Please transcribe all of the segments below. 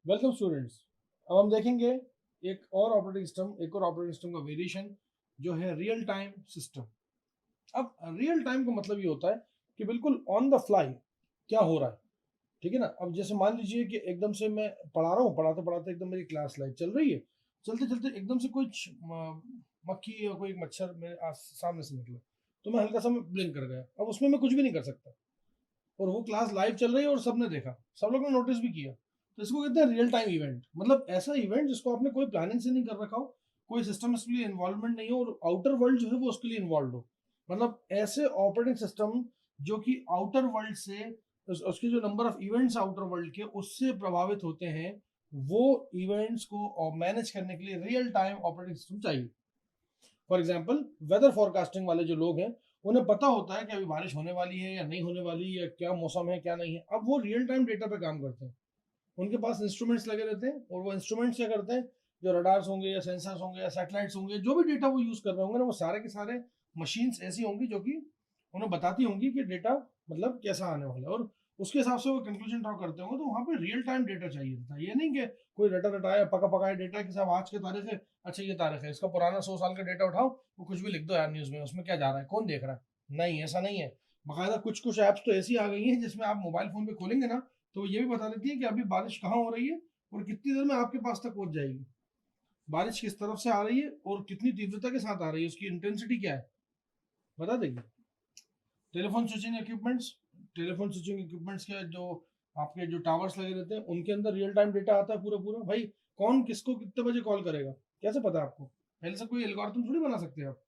Welcome students. अब हम देखेंगे एक और ऑपरेटिंग सिस्टम का वेरिएशन जो है रियल टाइम सिस्टम। अब रियल टाइम का मतलब ये होता है कि बिल्कुल ऑन द फ्लाई क्या हो रहा है। ठीक है ना। अब जैसे मान लीजिए कि एकदम से मैं पढ़ा रहा हूँ, पढ़ाते पढ़ाते एकदम मेरी क्लास लाइव चल रही है, चलते चलते एकदम से कोई मक्खी या कोई मच्छर मेरे सामने से निकला, तो मैं हल्का सा ब्लिंक कर गया। अब उसमें मैं कुछ भी नहीं कर सकता, और वो क्लास लाइव चल रही है और सबने देखा, सब लोग ने नोटिस भी किया। तो इसको कहते हैं रियल टाइम इवेंट। मतलब ऐसा इवेंट जिसको आपने कोई प्लानिंग से नहीं कर रखा हो, कोई सिस्टम इसके लिए इन्वॉल्वमेंट नहीं हो, और आउटर वर्ल्ड जो है वो उसके लिए इन्वॉल्व हो। मतलब ऐसे ऑपरेटिंग सिस्टम जो कि आउटर वर्ल्ड से उसके जो number of events outer world के उससे प्रभावित होते हैं, वो इवेंट्स को मैनेज करने के लिए रियल टाइम ऑपरेटिंग सिस्टम चाहिए। फॉर एग्जाम्पल वेदर फॉरकास्टिंग वाले जो लोग हैं, उन्हें पता होता है कि अभी बारिश होने वाली है या नहीं होने वाली, या क्या मौसम है क्या नहीं है। अब वो रियल टाइम डेटा पे काम करते हैं, उनके पास इंस्ट्रूमेंट्स लगे रहते हैं, और वो इंस्ट्रूमेंट्स क्या करते हैं, जो रडार्स होंगे या सेंसर्स होंगे या सैटेलाइट्स होंगे, जो भी डेटा वो यूज कर रहे होंगे ना, वो सारे के सारे मशीन्स ऐसी होंगी जो कि उन्हें बताती होंगी कि डेटा मतलब कैसा आने वाला है, और उसके हिसाब से वो कंक्लूजन ड्रॉ करते होंगे। तो वहाँ पे रियल टाइम डेटा चाहिए था। ये नहीं कि कोई रटा रटाया पका पकाया डेटा कि साहब आज की तारीख है, अच्छा ये तारीख है, इसका पुराना 100 साल का डेटा उठाओ, वो कुछ भी लिख दो यार न्यूज में, उसमें क्या जा रहा है, कौन देख रहा है। नहीं, ऐसा नहीं है। बाकायदा कुछ कुछ ऐप्स तो ऐसी आ गई हैं जिसमें आप मोबाइल फोन पे खोलेंगे ना, तो ये भी बता देती है कि अभी बारिश कहाँ हो रही है और कितनी देर में आपके पास तक पहुंच जाएगी, बारिश किस तरफ से आ रही है और कितनी तीव्रता के साथ आ रही है, उसकी इंटेंसिटी क्या है, बता देगी। टेलीफोन स्विचिंग इक्विपमेंट्स के जो आपके जो टावर्स लगे रहते हैं, उनके अंदर रियल टाइम डेटा आता है पूरा पूरा। भाई कौन किसको कितने बजे कॉल करेगा, कैसे पता है आपको? पहले से कोई एल्गोरिथम थोड़ी बना सकते हैं आप।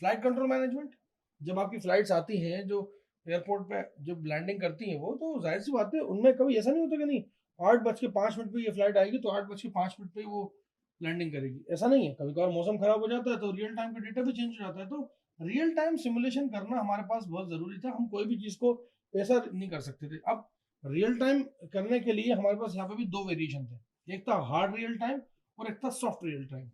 फ्लाइट कंट्रोल मैनेजमेंट, जब आपकी फ्लाइट्स आती हैं, जो एयरपोर्ट पे जब लैंडिंग करती हैं, वो तो जाहिर सी बात है उनमें कभी ऐसा नहीं होता कि नहीं 8:05 पे ये फ्लाइट आएगी तो 8:05 पे वो लैंडिंग करेगी, ऐसा नहीं है। कभी कभार मौसम खराब हो जाता है तो रियल टाइम का डेटा भी चेंज हो जाता है। तो रियल टाइम सिमुलेशन करना हमारे पास बहुत जरूरी था। हम कोई भी चीज को ऐसा नहीं कर सकते थे। अब रियल टाइम करने के लिए हमारे पास यहाँ पे भी दो वेरिएशन थे, एक था हार्ड रियल टाइम और एक था सॉफ्ट रियल टाइम।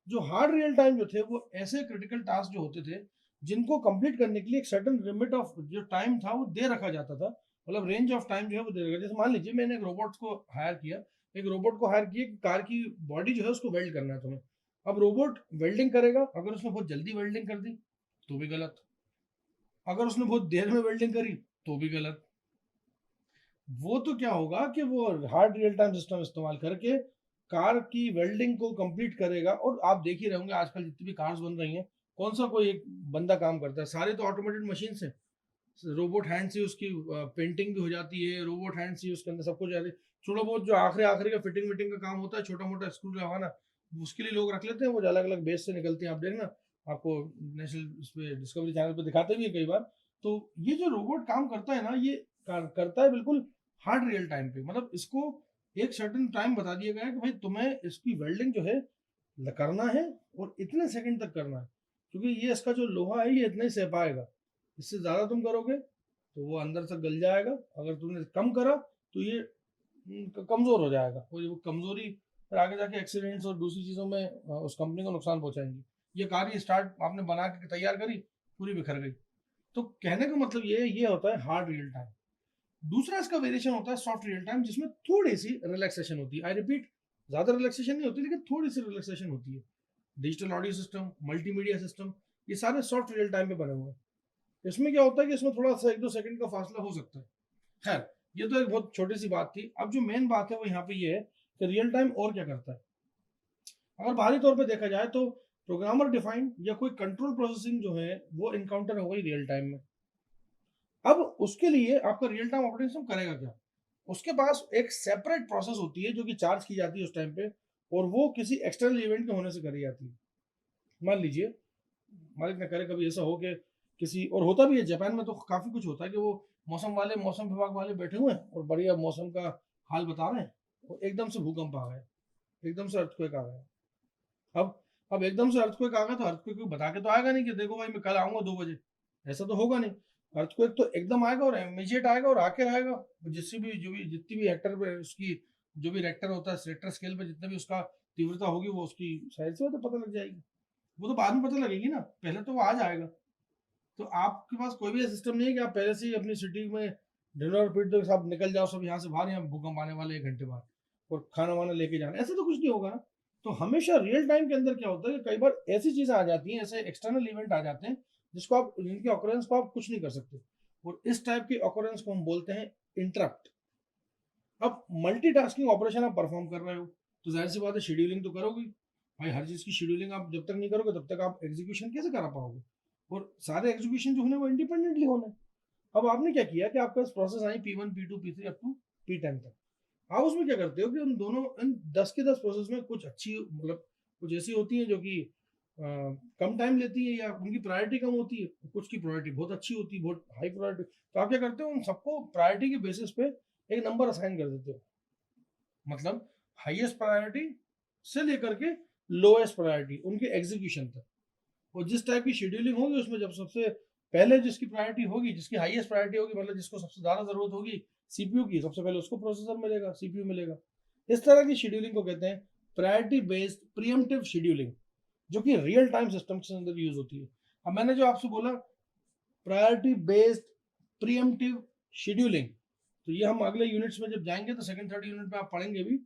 जो हार्ड रियल टाइम जो थे वो ऐसे क्रिटिकल टास्क जो होते थे जिनको कंप्लीट करने के लिए एक सर्टेन लिमिट ऑफ जो टाइम था वो दे रखा जाता था। मतलब रेंज ऑफ टाइम जो है वो दे रखा। जैसे मान लीजिए मैंने एक रोबोट को हायर किया, कि कार की बॉडी जो है उसको वेल्ड करना है तुम्हें। अब रोबोट वेल्डिंग करेगा, अगर उसने बहुत जल्दी वेल्डिंग कर दी तो भी गलत, अगर उसने बहुत देर में वेल्डिंग करी तो भी गलत। वो तो क्या होगा कि वो हार्ड रियल टाइम सिस्टम इस्तेमाल करके कार की वेल्डिंग को कंप्लीट करेगा। और आप देख ही रहे होंगे आजकल जितनी भी कार्स बन रही हैं, कौन सा कोई एक बंदा काम करता है, सारे तो ऑटोमेटेड मशीन से। रोबोट हैंड से उसकी पेंटिंग भी हो जाती है, रोबोट हैंड से उसके अंदर सब कुछ जाती है। थोड़ा बहुत जो आखिरी आखिरी का फिटिंग विटिंग का काम होता है, छोटा मोटा स्क्रू लगाना, उसके लिए लोग रख लेते हैं, वो अलग अलग बेस से निकलती हैं। आप देखना, आपको नेशनल इस पे डिस्कवरी चैनल पे दिखाते भी है कई बार। तो ये जो रोबोट काम करता है ना, ये करता है बिल्कुल हार्ड रियल टाइम पे। मतलब इसको एक सर्टेन टाइम बता दिया गया है कि भाई तुम्हें इसकी वेल्डिंग जो है करना है, और इतने सेकंड तक करना है, क्योंकि ये इसका जो लोहा है ये इतना ही सह पाएगा। इससे ज़्यादा तुम करोगे तो वो अंदर से गल जाएगा, अगर तुमने कम करा तो ये कमज़ोर हो जाएगा, और वो कमज़ोरी फिर आगे जाके एक्सीडेंट्स और दूसरी चीज़ों में उस कंपनी को नुकसान पहुंचाएंगी। ये कार ही स्टार्ट आपने बना के तैयार करी, पूरी बिखर गई। तो कहने का मतलब ये होता है हार्ड रियल टाइम। दूसरा इसका वेरिएशन होता है सॉफ्ट रियल टाइम, जिसमें थोड़ी सी रिलैक्सेशन होती है। आई रिपीट, ज़्यादा रिलैक्सेशन नहीं होती, लेकिन थोड़ी सी रिलैक्सेशन होती है। Digital audio system, multimedia system, ये सारे सॉफ्ट रियल टाइम पे बने हुए हैं। इसमें क्या होता है कि इसमें थोड़ा सा 1-2 सेकंड का फासला हो सकता है। खैर, ये तो एक बहुत छोटी सी बात थी। अब जो मेन बात है वो यहाँ पे ये है कि रियल टाइम और क्या करता है। अगर बाहरी तौर पे देखा जाए तो प्रोग्रामर डिफाइंड या कोई कंट्रोल प्रोसेसिंग जो है वो इनकाउंटर हो गई रियल टाइम में। अब उसके लिए आपका रियल टाइम ऑपरेटिंग सिस्टम करेगा क्या? उसके पास एक सेपरेट प्रोसेस होती है जो कि चार्ज की जाती है उस टाइम पे, और वो किसी एक्सटर्नल इवेंट के होने से करी जाती है। मान लीजिए, मालिक न करे कभी ऐसा हो कि किसी, और होता भी है जापान में तो काफी कुछ होता है कि वो मौसम विभाग वाले बैठे हुए हैं और बढ़िया मौसम का हाल बता रहे हैं, और एकदम से भूकंप आ गया, एकदम से अर्थक्वेक आ गया। अब अब एकदम से अर्थक्वेक आ गया तो अर्थक्वेक को बता के तो आएगा नहीं कि देखो भाई मैं कल आऊंगा 2 बजे, ऐसा तो होगा नहीं। अर्थक्वेक तो एकदम आएगा और इमीडिएट आएगा और आके रहेगा। जितनी भी हेक्टर पे उसकी, जो भी रेक्टर होता है रेक्टर स्केल पे, जितने भी उसका तीव्रता होगी वो उसकी शायद से तो पता लग जाएगी। वो तो बाद में पता लगेगी ना, पहले तो वो आ जाएगा। तो आपके पास कोई भी सिस्टम नहीं है कि आप पहले से ही अपनी सिटी में डिनर और पीट दो, सब निकल जाओ सब यहाँ से बाहर, यहाँ भूकंप आने वाले 1 घंटे बाद। और खाना वाना लेके जाना, ऐसा तो कुछ नहीं होगा ना। तो हमेशा रियल टाइम के अंदर क्या होता है कि कई बार ऐसी चीजें आ जाती हैं, ऐसे एक्सटर्नल इवेंट आ जाते हैं जिसको आप, जिनकी ऑकरेंस को आप कुछ नहीं कर सकते, और इस टाइप की ऑकरेंस को हम बोलते हैं इंटरप्ट। अब मल्टीटास्किंग ऑपरेशन आप परफॉर्म कर रहे हो तो जाहिर सी बात है शेड्यूलिंग तो करोगे भाई। हर चीज की शेड्यूलिंग आप जब तक नहीं करोगे तब तक आप एग्जीक्यूशन कैसे करा पाओगे, और सारे एग्जीक्यूशन जो होने वो इंडिपेंडेंटली होने। अब आपने क्या किया कि आपके पास process I P1 P2 P3 up to P10 तक। आप उसमें क्या करते हो कि उन दोनों, इन 10 के 10 प्रोसेस में कुछ अच्छी, मतलब कुछ ऐसी होती है जो कि कम टाइम लेती है या उनकी प्रायोरिटी कम होती है, कुछ की प्रायोरिटी बहुत अच्छी होती है, बहुत हाई प्रायोरिटी। तो आप क्या करते हो, उन सबको प्रायोरिटी के बेसिस पे एक नंबर असाइन कर देते हो, मतलब हाईएस्ट प्रायोरिटी से लेकर के लोएस्ट प्रायोरिटी उनके एग्जीक्यूशन तक। और जिस टाइप की शेड्यूलिंग होगी उसमें जब सबसे पहले जिसकी प्रायोरिटी होगी, जिसकी हाईएस्ट प्रायोरिटी होगी, मतलब जिसको सबसे ज्यादा जरूरत होगी सीपीयू की, सबसे पहले उसको प्रोसेसर मिलेगा, सीपीयू मिलेगा। इस तरह की शेड्यूलिंग को कहते हैं प्रायोरिटी बेस्ड प्रीएम्प्टिव शेड्यूलिंग, जो कि रियल टाइम सिस्टम के अंदर यूज होती है। अब मैंने जो आपसे बोला प्रायोरिटी बेस्ड प्रीएम्प्टिव शेड्यूलिंग, तो ये हम अगले यूनिट्स में जब जाएंगे तो सेकंड थर्ड यूनिट में आप पढ़ेंगे भी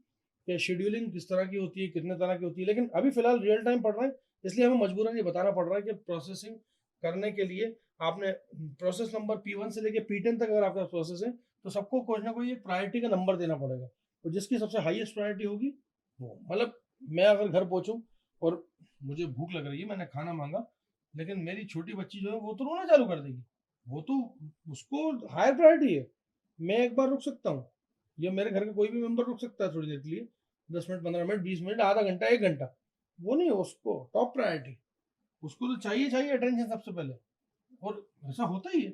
कि शेड्यूलिंग किस तरह की होती है, कितने तरह की होती है। लेकिन अभी फिलहाल रियल टाइम पढ़ रहे हैं, इसलिए हमें मजबूरन ये बताना पड़ रहा है कि प्रोसेसिंग करने के लिए आपने प्रोसेस नंबर P1 से लेके P10 तक अगर आपका प्रोसेस है तो सबको कोई ना कोई एक प्रायोरिटी का नंबर देना पड़ेगा, और जिसकी सबसे हाईएस्ट प्रायोरिटी होगी वो, मतलब मैं अगर घर पहुंचूं और मुझे भूख लग रही है, मैंने खाना मांगा, लेकिन मेरी छोटी बच्ची जो है वो तो रोना चालू कर देगी, वो तो, उसको हायर प्रायोरिटी है। मैं एक बार रुक सकता हूँ, या मेरे घर का कोई भी मेंबर रुक सकता है थोड़ी देर के लिए, 10 मिनट 15 मिनट 20 मिनट आधा घंटा 1 घंटा, वो नहीं, उसको टॉप प्रायोरिटी, उसको तो चाहिए चाहिए अटेंशन सबसे पहले। और ऐसा होता ही है,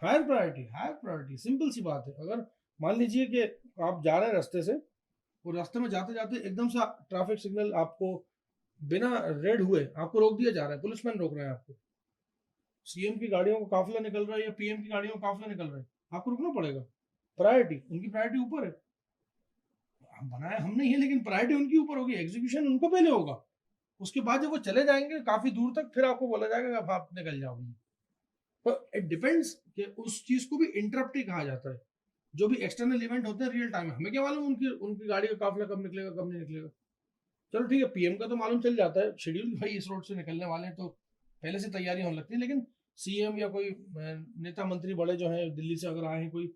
higher priority, higher priority, simple सी बात है। अगर मान लीजिए कि आप जा रहे हैं रास्ते से, और रास्ते में जाते जाते एकदम सा ट्रैफिक सिग्नल आपको बिना रेड हुए आपको रोक दिया जा रहा है, पुलिसमैन रोक रहे हैं आपको, सीएम की गाड़ियों का काफिला निकल रहा है या पीएम की गाड़ियों का काफिला निकल रहा है, आपको रुकना पड़ेगा। प्रायोरिटी, उनकी प्रायोरिटी ऊपर है, हम बनाया हमने ही है, लेकिन प्रायोरिटी उनकी ऊपर होगी, एग्जीक्यूशन उनको पहले होगा। उसके बाद जब वो चले जाएंगे काफी दूर तक, फिर आपको बोला जाएगा कि अब आप निकल जाओगे। तो इट डिपेंड्स कि उस चीज को भी इंटरप्ट ही कहा जाता है। जो भी एक्सटर्नल इवेंट होते हैं रियल टाइम, हमें क्या मालूम उनकी उनकी गाड़ी का काफिला कब निकलेगा कब नहीं निकलेगा। चलो ठीक है, पीएम का तो मालूम चल जाता है शेड्यूल, भाई इस रोड से निकलने वाले हैं, तो पहले से तैयारी होने लगती है। लेकिन सीएम या कोई नेता मंत्री बड़े जो हैं दिल्ली से अगर आए हैं कोई,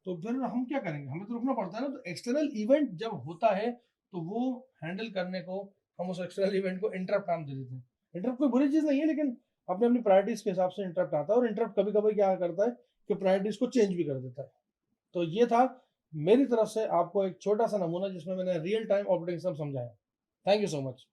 तो फिर हम क्या करेंगे, हमें तो रुकना पड़ता है ना। तो एक्सटर्नल इवेंट जब होता है तो वो हैंडल करने को हम उस एक्सटर्नल इवेंट को इंटरप्ट नाम दे देते हैं। इंटरप्ट कोई बुरी चीज नहीं है, लेकिन अपने अपनी प्रायोरिटीज के हिसाब से इंटरप्ट आता है, और इंटरप्ट कभी कभी क्या करता है कि प्रायोरिटीज को चेंज भी कर देता है। तो ये था मेरी तरफ से आपको एक छोटा सा नमूना जिसमें मैंने रियल टाइम ऑपरेटिंग सिस्टम समझाया। Thank you so much.